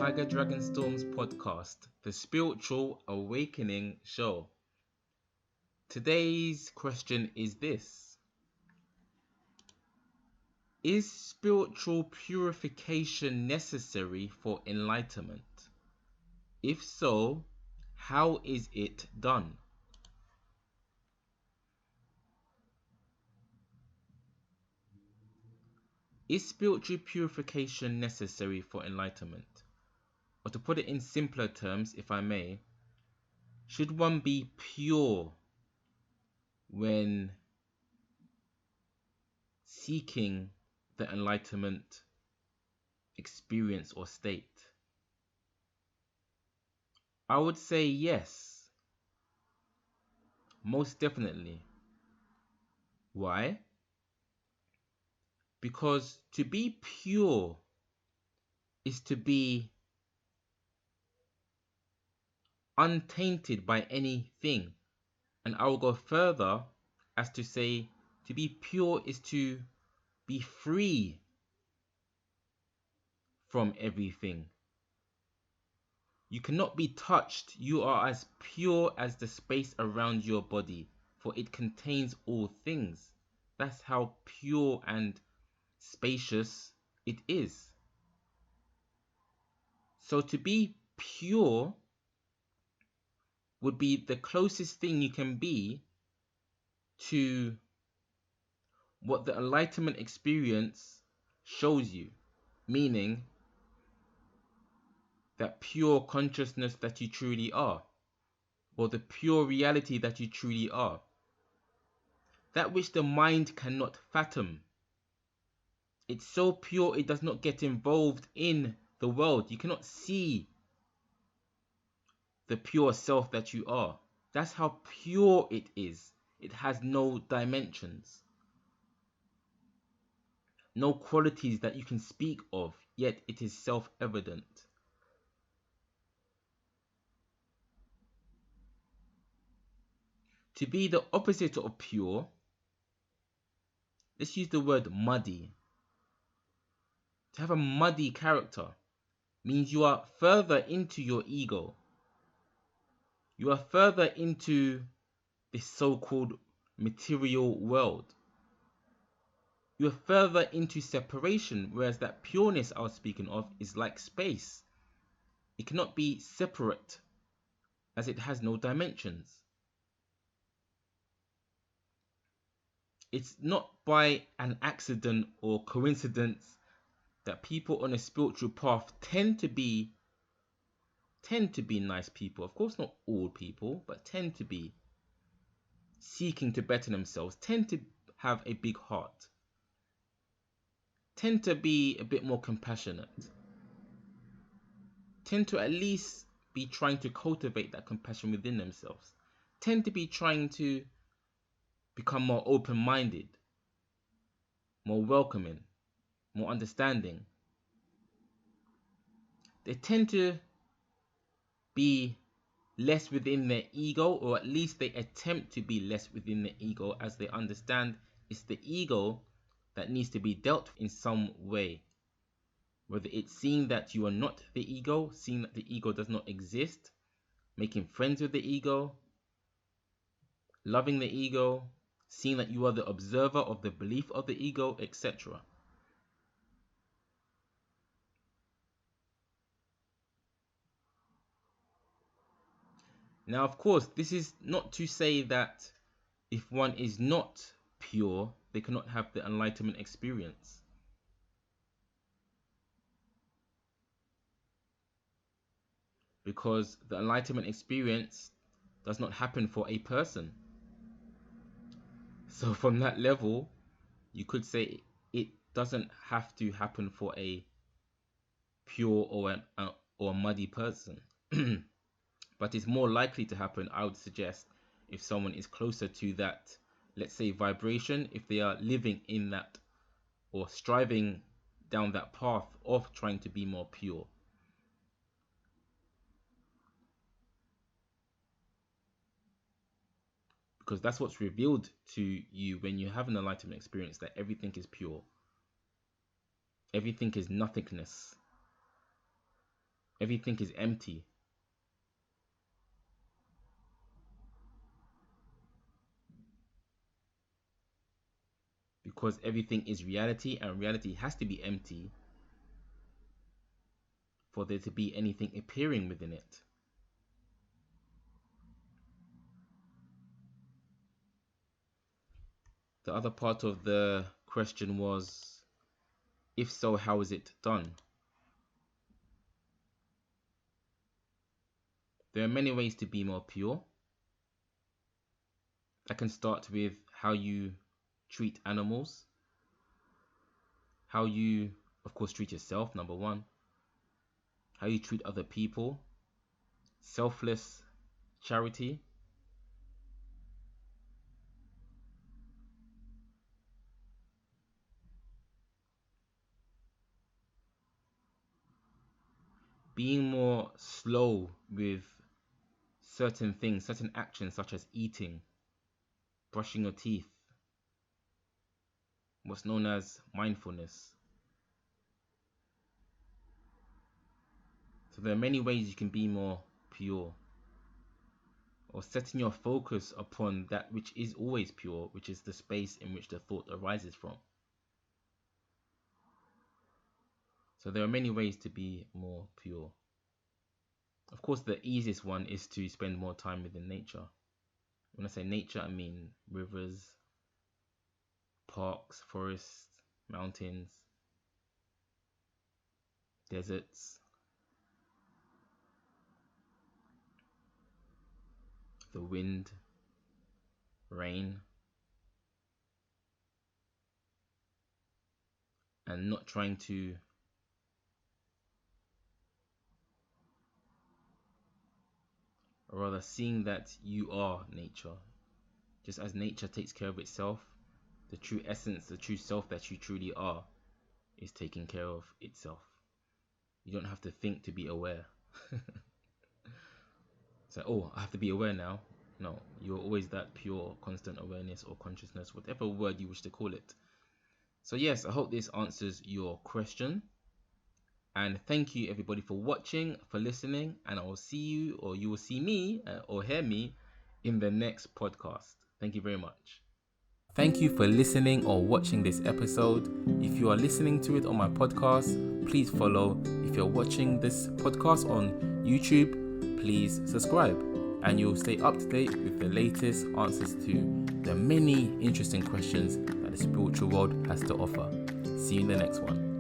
Tiger Dragon Storms podcast, the spiritual awakening show. Today's question is this: is spiritual purification necessary for enlightenment? If so, how is it done? Is spiritual purification necessary for enlightenment? Or to put it in simpler terms, if I may, should one be pure when seeking the enlightenment experience or state? I would say yes, most definitely. Why? Because to be pure is to be untainted by anything. And I will go further as to say to be pure is to be free from everything. You cannot be touched. You are as pure as the space around your body, for it contains all things. That's how pure and spacious it is. So to be pure would be the closest thing you can be to what the enlightenment experience shows you, meaning that pure consciousness that you truly are, or the pure reality that you truly are, that which the mind cannot fathom. It's so pure it does not get involved in the world. You cannot see the pure self that you are. That's how pure it is. It has no dimensions, no qualities that you can speak of, yet it is self-evident. To be the opposite of pure, let's use the word muddy. To have a muddy character means you are further into your ego. You are further into this so-called material world. You are further into separation, whereas that pureness I was speaking of is like space. It cannot be separate as it has no dimensions. It's not by an accident or coincidence that people on a spiritual path tend to be nice people. Of course, not all people, but tend to be seeking to better themselves, tend to have a big heart, tend to be a bit more compassionate, tend to at least be trying to cultivate that compassion within themselves, tend to be trying to become more open-minded, more welcoming, more understanding. They tend to be less within their ego, or at least they attempt to be less within their ego, as they understand it's the ego that needs to be dealt in some way. Whether it's seeing that you are not the ego, seeing that the ego does not exist, making friends with the ego, loving the ego, seeing that you are the observer of the belief of the ego, etc. Now, of course, this is not to say that if one is not pure, they cannot have the enlightenment experience. Because the enlightenment experience does not happen for a person. So from that level, you could say it doesn't have to happen for a pure or a muddy person. But it's more likely to happen, I would suggest, if someone is closer to that, let's say, vibration, if they are living in that or striving down that path of trying to be more pure. Because that's what's revealed to you when you have an enlightenment experience, that everything is pure. Everything is nothingness. Everything is empty. Because everything is reality, and reality has to be empty for there to be anything appearing within it. The other part of the question was, if so, how is it done? There are many ways to be more pure. That can start with how you treat animals, how you, of course, treat yourself, number one, how you treat other people, selfless charity, being more slow with certain things, certain actions such as eating, brushing your teeth, what's known as mindfulness. So there are many ways you can be more pure, or setting your focus upon that which is always pure, which is the space in which the thought arises from. So there are many ways to be more pure. Of course, the easiest one is to spend more time within nature. When I say nature, I mean rivers, parks, forests, mountains, deserts, the wind, rain, and not trying to or rather seeing that you are nature. Just as nature takes care of itself, the true essence, the true self that you truly are is taking care of itself. You don't have to think to be aware. So, oh, I have to be aware now. No, you're always that pure, constant awareness or consciousness, whatever word you wish to call it. So yes, I hope this answers your question. And thank you everybody for watching, for listening, and I will see you, or you will see me or hear me in the next podcast. Thank you very much. Thank you for listening or watching this episode. If you are listening to it on my podcast, please follow. If you're watching this podcast on YouTube, please subscribe, and you'll stay up to date with the latest answers to the many interesting questions that the spiritual world has to offer. See you in the next one.